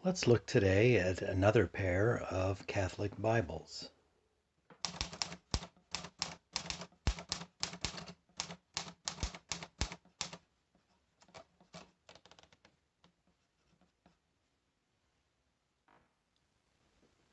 Let's look today at another pair of Catholic Bibles.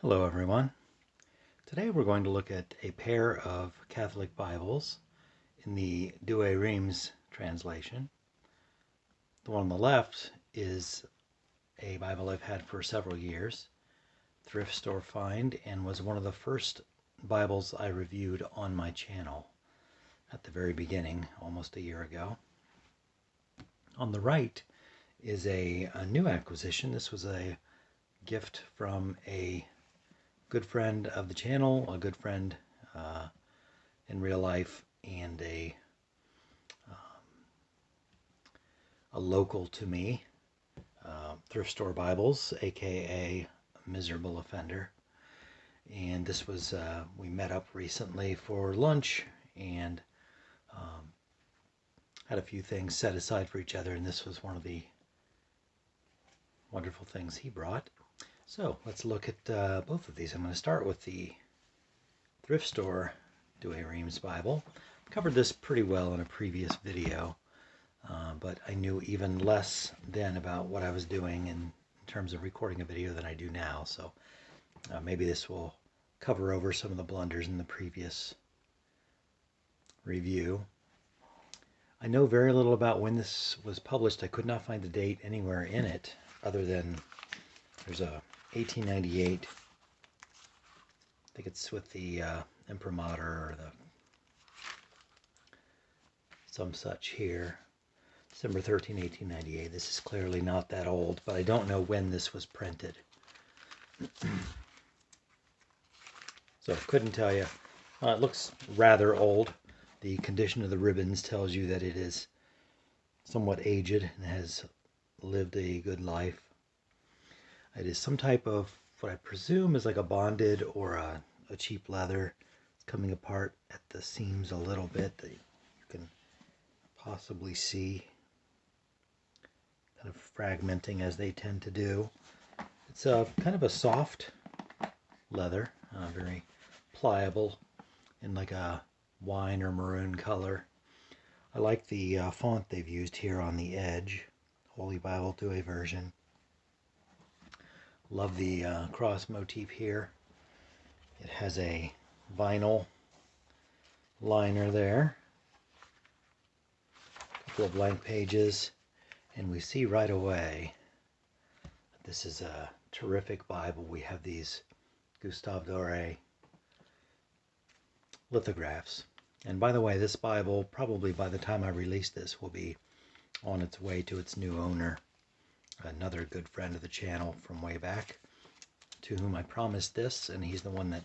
Hello everyone. Today we're going to look at a pair of Catholic Bibles in the Douay-Rheims translation. The one on the left is a Bible I've had for several years, thrift store find, and was one of the first Bibles I reviewed on my channel at the very beginning, almost a year ago. On the right is a new acquisition. This was a gift from a good friend of the channel, a good friend in real life, and a local to me, Thrift Store Bibles, aka Miserable Offender. And this was, we met up recently for lunch and had a few things set aside for each other, and this was one of the wonderful things he brought. So let's look at both of these. I'm going to start with the Thrift Store Douay-Rheims Bible. I've covered this pretty well in a previous video, but I knew even less then about what I was doing in terms of recording a video than I do now, so maybe this will cover over some of the blunders in the previous review. I know very little about when this was published. I could not find the date anywhere in it other than there's a 1898. I think it's with the imprimatur or some such here. December 13, 1898. This is clearly not that old, but I don't know when this was printed. So couldn't tell you. It looks rather old. The condition of the ribbons tells you that it is somewhat aged and has lived a good life. It is some type of what I presume is like a bonded or a cheap leather. It's coming apart at the seams a little bit that you can possibly see, kind of fragmenting as they tend to do. It's a kind of a soft leather, very pliable in like a wine or maroon color. I like the font they've used here on the edge, Holy Bible Douay version. Love the cross motif here. It has a vinyl liner there, a couple of blank pages, and we see right away that this is a terrific Bible. We have these Gustave Doré lithographs. And by the way, this Bible, probably by the time I release this, will be on its way to its new owner, another good friend of the channel from way back, to whom I promised this, and he's the one that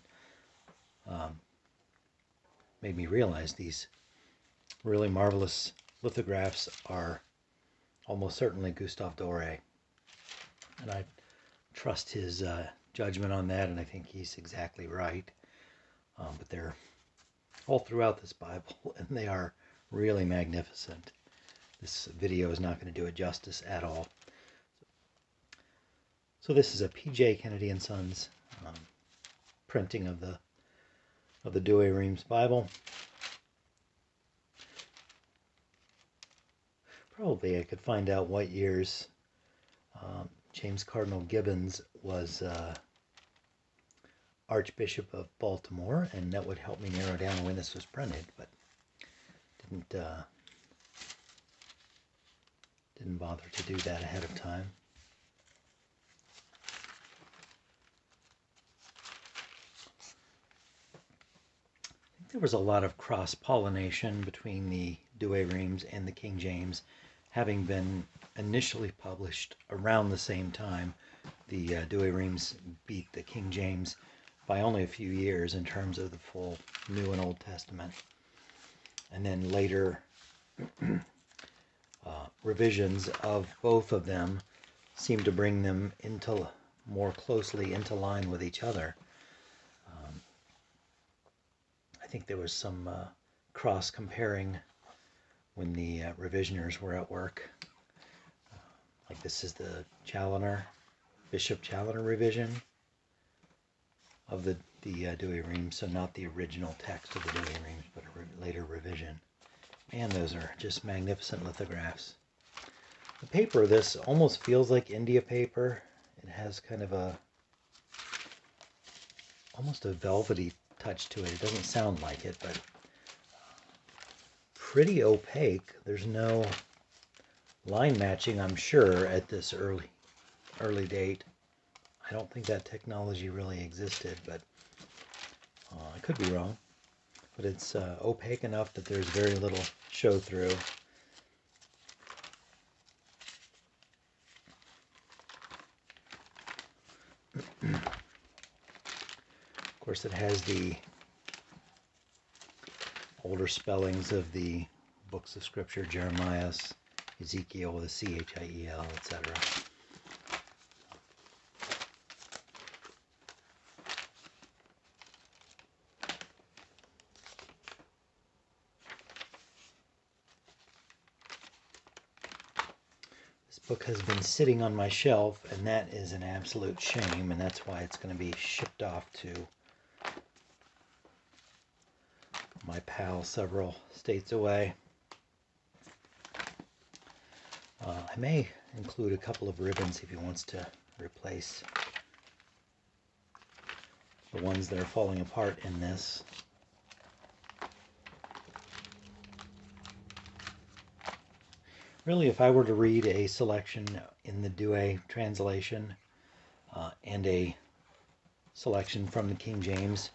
made me realize these really marvelous lithographs are almost certainly Gustave Doré. And I trust his judgment on that, and I think he's exactly right. But they're all throughout this Bible, and they are really magnificent. This video is not going to do it justice at all. So this is a P.J. Kennedy & Sons printing of the Douay-Rheims Bible. Probably I could find out what years James Cardinal Gibbons was Archbishop of Baltimore, and that would help me narrow down when this was printed, but didn't bother to do that ahead of time. I think there was a lot of cross-pollination between the Douay-Rheims and the King James, having been initially published around the same time. The Douay-Rheims beat the King James by only a few years in terms of the full New and Old Testament. And then later revisions of both of them seem to bring them into more closely into line with each other. I think there was some cross-comparing when the revisioners were at work. Like this is the Challoner, Bishop Challoner revision of the Douay-Rheims, so not the original text of the Douay-Rheims, but a later revision. Man, those are just magnificent lithographs. The paper of this almost feels like India paper. It has kind of almost a velvety touch to it. It doesn't sound like it, but pretty opaque. There's no line matching, I'm sure, at this early date. I don't think that technology really existed, but I could be wrong. But it's opaque enough that there's very little show through. Of course, it has the older spellings of the books of Scripture, Jeremiah, Ezekiel with a Chiel, etc. This book has been sitting on my shelf, and that is an absolute shame, and that's why it's going to be shipped off to my pal several states away. I may include a couple of ribbons if he wants to replace the ones that are falling apart in this. Really, if I were to read a selection in the Douay translation and a selection from the King James,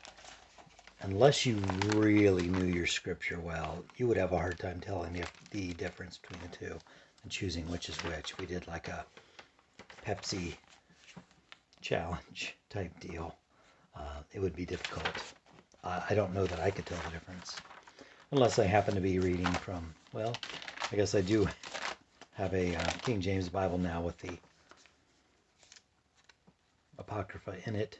unless you really knew your scripture well, you would have a hard time telling the difference between the two and choosing which is which. We did like a Pepsi challenge type deal. It would be difficult. I don't know that I could tell the difference. Unless I happen to be reading from, well, I guess I do have a King James Bible now with the Apocrypha in it.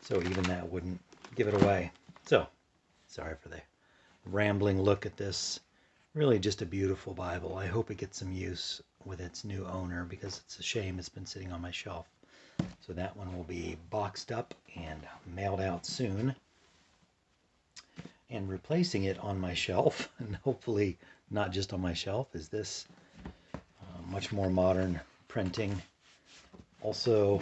So even that wouldn't give it away. So, sorry for the rambling look at this. Really just a beautiful Bible. I hope it gets some use with its new owner, because it's a shame it's been sitting on my shelf. So that one will be boxed up and mailed out soon. And replacing it on my shelf, and hopefully not just on my shelf, is this much more modern printing. Also,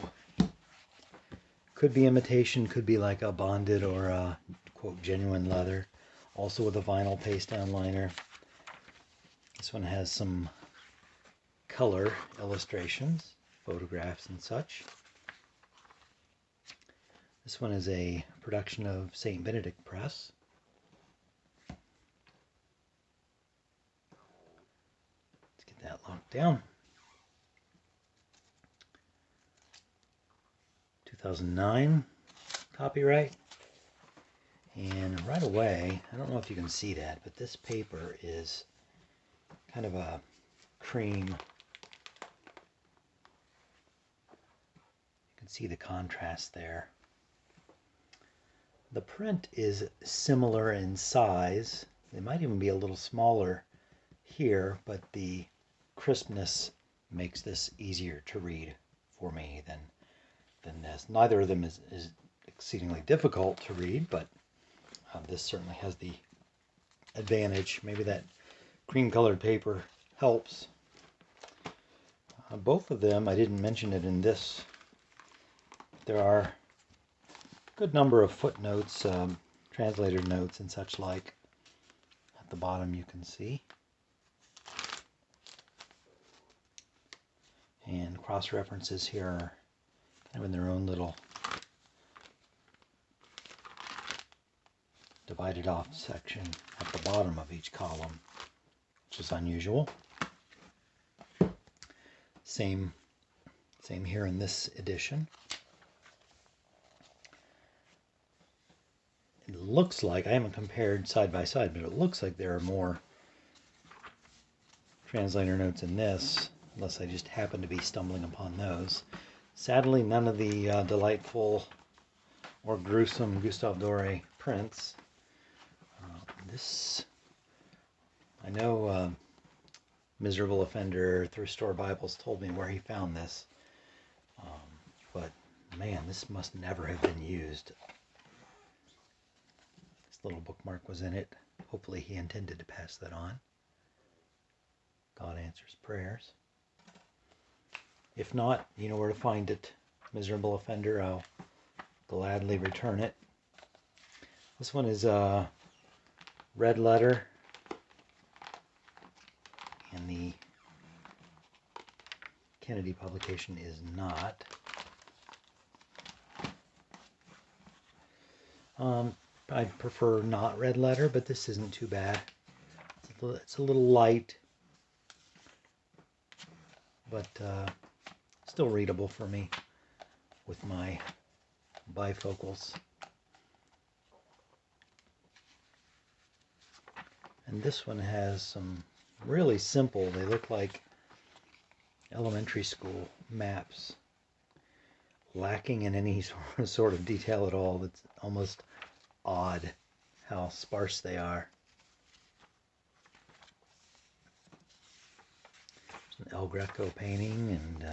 could be imitation, could be like a bonded or a, quote, genuine leather. Also with a vinyl paste down liner. This one has some color illustrations, photographs and such. This one is a production of St. Benedict Press. Let's get that locked down. 2009 copyright. And right away, I don't know if you can see that, but this paper is kind of a cream. You can see the contrast there. The print is similar in size. It might even be a little smaller here, but the crispness makes this easier to read for me than this. Neither of them is exceedingly difficult to read, but this certainly has the advantage. Maybe that cream-colored paper helps. Both of them, I didn't mention it in this. There are a good number of footnotes, translator notes and such like. At the bottom you can see. And cross-references here are kind of in their own little divided off section at the bottom of each column, which is unusual. Same here in this edition. It looks like, I haven't compared side by side, but it looks like there are more translator notes in this, unless I just happen to be stumbling upon those. Sadly, none of the delightful or gruesome Gustave Doré prints. This, I know Miserable Offender Thrift Store Bibles told me where he found this. But man, this must never have been used. This little bookmark was in it. Hopefully he intended to pass that on. God answers prayers. If not, you know where to find it. Miserable offender, I'll gladly return it. This one is a red letter, and the Kennedy publication is not. I prefer not red letter, but this isn't too bad. It's a little light, but still readable for me with my bifocals. And this one has some really simple, they look like elementary school maps, lacking in any sort of detail at all. It's almost odd how sparse they are. There's an El Greco painting and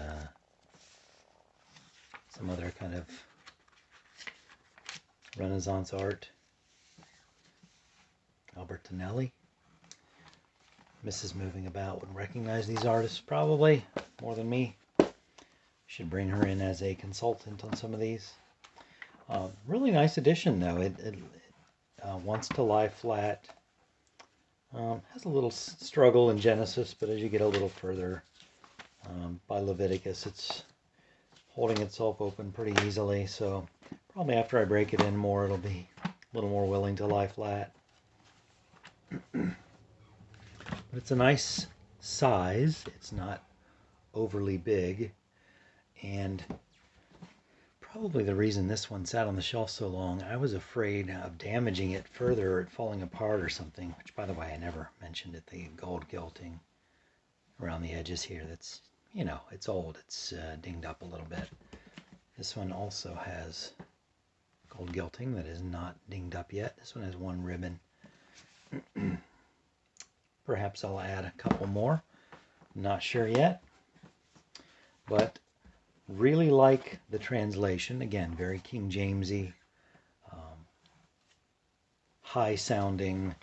some other kind of Renaissance art. Albertinelli. Mrs. Moving About would recognize these artists probably more than me. Should bring her in as a consultant on some of these. Really nice edition though. It wants to lie flat. Has a little struggle in Genesis, but as you get a little further by Leviticus, it's holding itself open pretty easily. So probably after I break it in more, it'll be a little more willing to lie flat. But it's a nice size. It's not overly big. And probably the reason this one sat on the shelf so long, I was afraid of damaging it further or it falling apart or something, which, by the way, I never mentioned it, the gold gilting around the edges here. That's, you know, it's old. It's dinged up a little bit. This one also has gold gilting that is not dinged up yet. This one has one ribbon. Perhaps I'll add a couple more. Not sure yet. But really like the translation. Again, very King Jamesy, high sounding.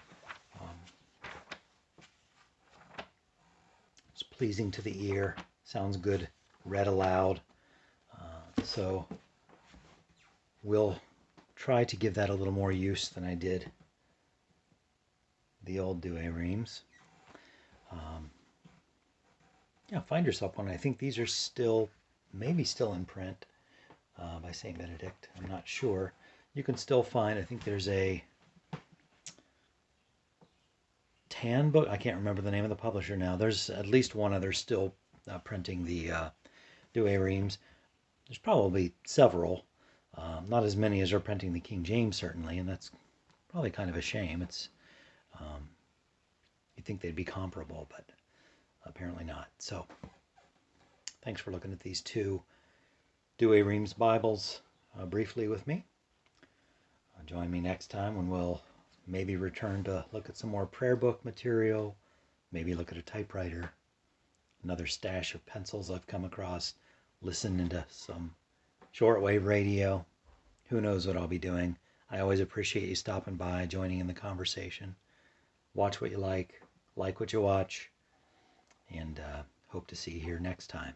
It's pleasing to the ear. Sounds good read aloud. So we'll try to give that a little more use than I did the old Douay-Rheims. Yeah, find yourself one. I think these are still, maybe still in print by St. Benedict. I'm not sure. You can still find, I think there's a tan book. I can't remember the name of the publisher now. There's at least one other still printing the Douay-Rheims. There's probably several. Not as many as are printing the King James, certainly, and that's probably kind of a shame. It's you'd think they'd be comparable, but apparently not. So, thanks for looking at these two Douay-Rheims Bibles briefly with me. Join me next time when we'll maybe return to look at some more prayer book material, maybe look at a typewriter, another stash of pencils I've come across, listen into some shortwave radio. Who knows what I'll be doing. I always appreciate you stopping by, joining in the conversation. Watch what you like what you watch, and hope to see you here next time.